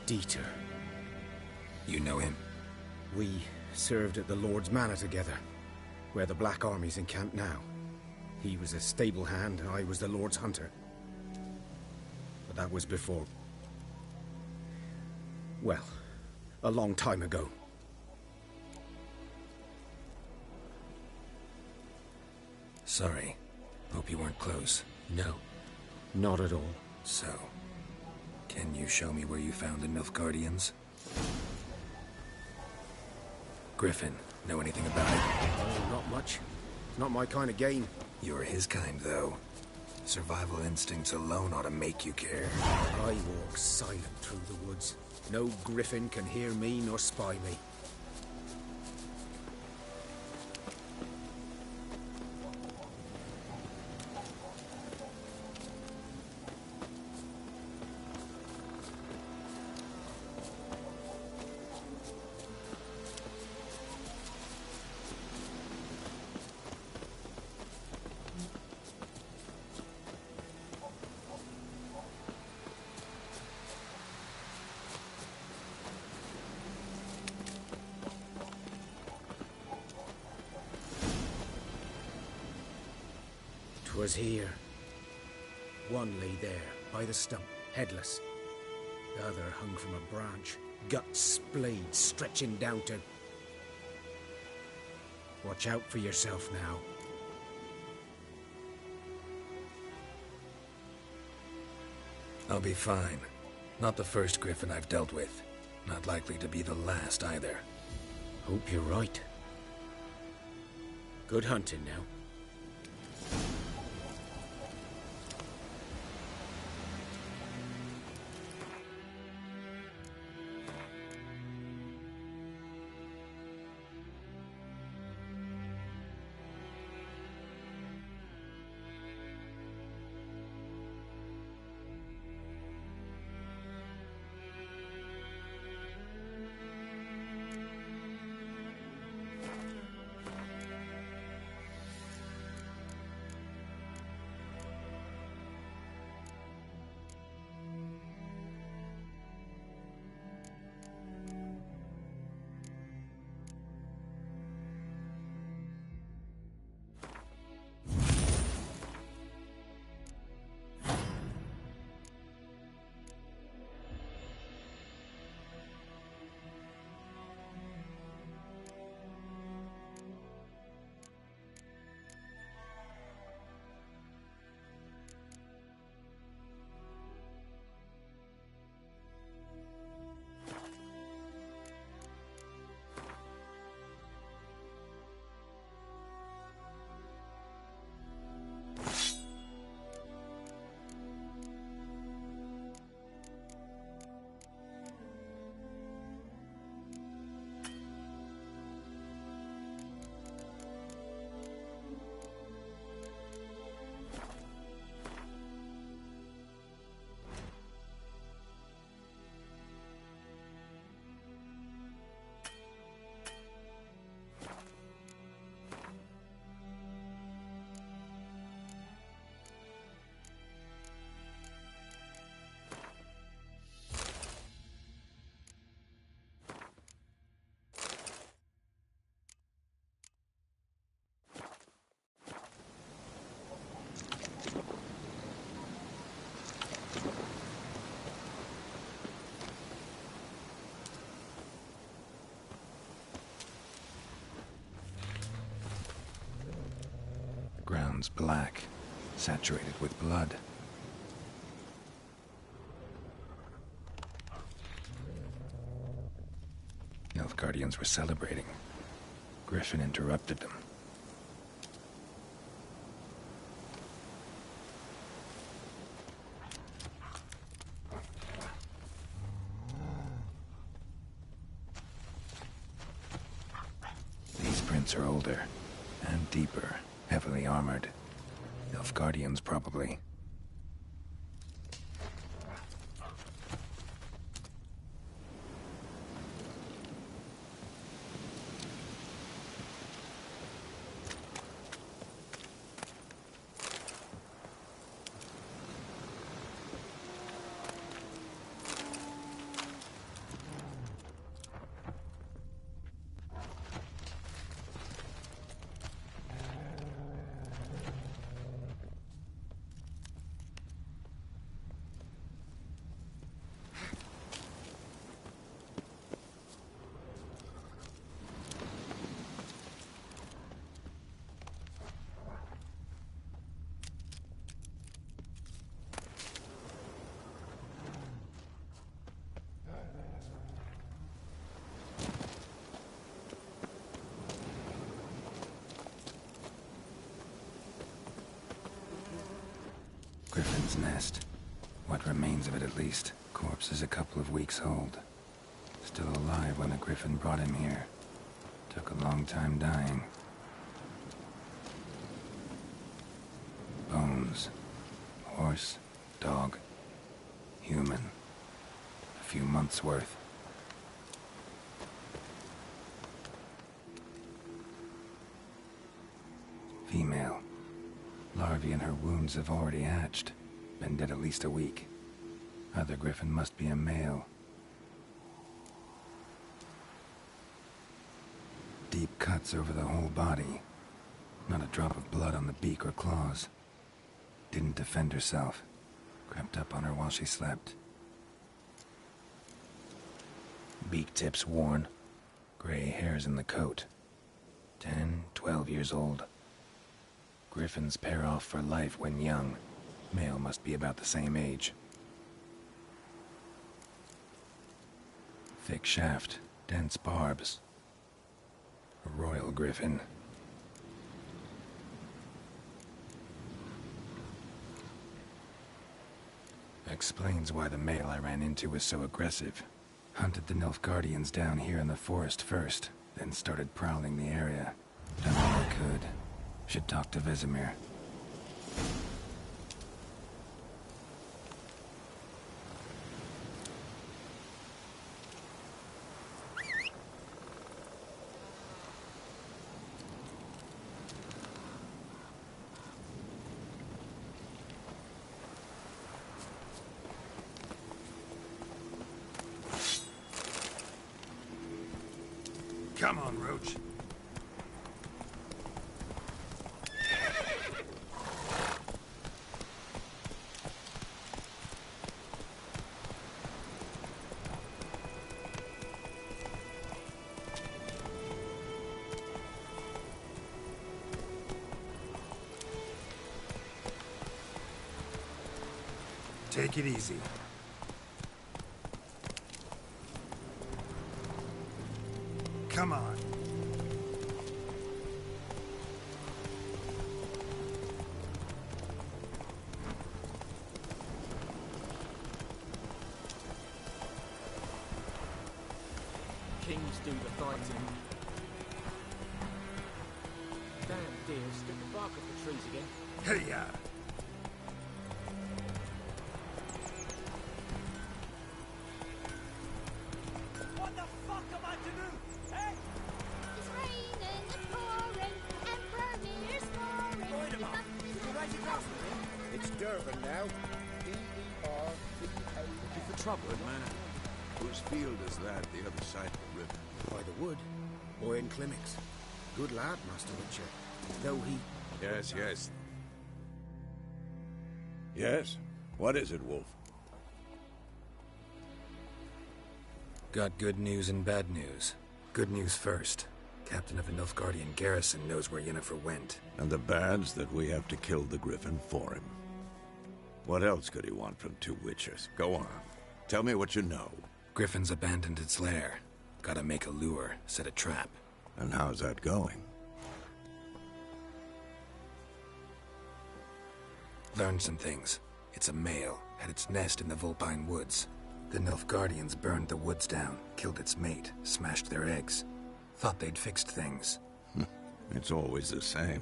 Dieter. You know him? We served at the Lord's Manor together, where the Black Army's encamped now. He was a stable hand, I was the Lord's hunter. But that was before... well, a long time ago. Sorry. Hope you weren't close. No, not at all. So, can you show me where you found the Nilfgaardians? Griffin, know anything about it? Oh, not much. Not my kind of game. You're his kind, though. Survival instincts alone ought to make you care. I walk silent through the woods. No griffin can hear me nor spy me. 'Twas here. One lay there, by the stump, headless. The other hung from a branch, guts splayed, stretching down to... Watch out for yourself now. I'll be fine. Not the first griffin I've dealt with. Not likely to be the last either. Hope you're right. Good hunting now. Ground's black, saturated with blood. Elf Guardians were celebrating. Griffin interrupted them. These prints are older and deeper. Heavily armored. Elf Guardians, probably. Griffin's nest. What remains of it, at least. Corpse is a couple of weeks old. Still alive when the Griffin brought him here. Took a long time dying. Bones. Horse, dog, human. A few months' worth. Female. Larvae in her wounds have already hatched. Been dead at least a week. Other Griffin must be a male. Deep cuts over the whole body. Not a drop of blood on the beak or claws. Didn't defend herself. Crept up on her while she slept. Beak tips worn. Gray hairs in the coat. 10, 12 years old. Griffins pair off for life when young. Male must be about the same age. Thick shaft, dense barbs. A royal griffin. Explains why the male I ran into was so aggressive. Hunted the Nilfgaardians down here in the forest first, then started prowling the area. Done all I could. Should talk to Vesemir. Come on, Roach. Take it easy. Come on. Kings do the fighting. Damn deer, stick the bark off the trees again. Hey-ya! What the fuck am I to do? Eh? It's raining, it's pouring, Emperor's snoring. Wait a minute. You're right across the way. It's Durban now. D-E-R-B-A. Looking for trouble, man. Whose field is that, the other side of the river? By the wood. Boy in clinics. Good lad, Master Witcher. Though he... Yes, yes. Yes? What is it, Wolf? Got good news and bad news. Good news first. Captain of the Nilfgaardian garrison knows where Yennefer went. And the bad's that we have to kill the Griffin for him. What else could he want from two Witchers? Go on. Tell me what you know. Griffin's abandoned its lair. Gotta make a lure, set a trap. And how's that going? Learned some things. It's a male, had its nest in the Vulpine Woods. The Nilfgaardians burned the woods down, killed its mate, smashed their eggs. Thought they'd fixed things. It's always the same.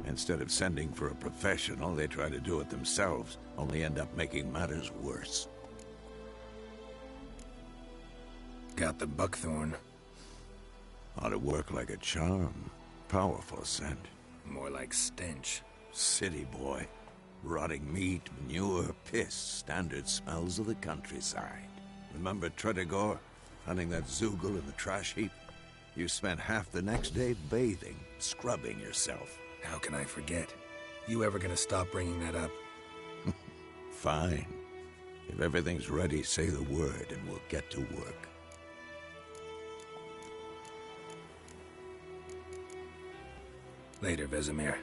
Instead of sending for a professional, they try to do it themselves, only end up making matters worse. Got the buckthorn. Ought to work like a charm. Powerful scent. More like stench. City boy. Rotting meat, manure, piss. Standard smells of the countryside. Remember Tredegor? Hunting that Zoogle in the trash heap? You spent half the next day bathing, scrubbing yourself. How can I forget? You ever gonna stop bringing that up? Fine. If everything's ready, say the word and we'll get to work. Later, Vesemir.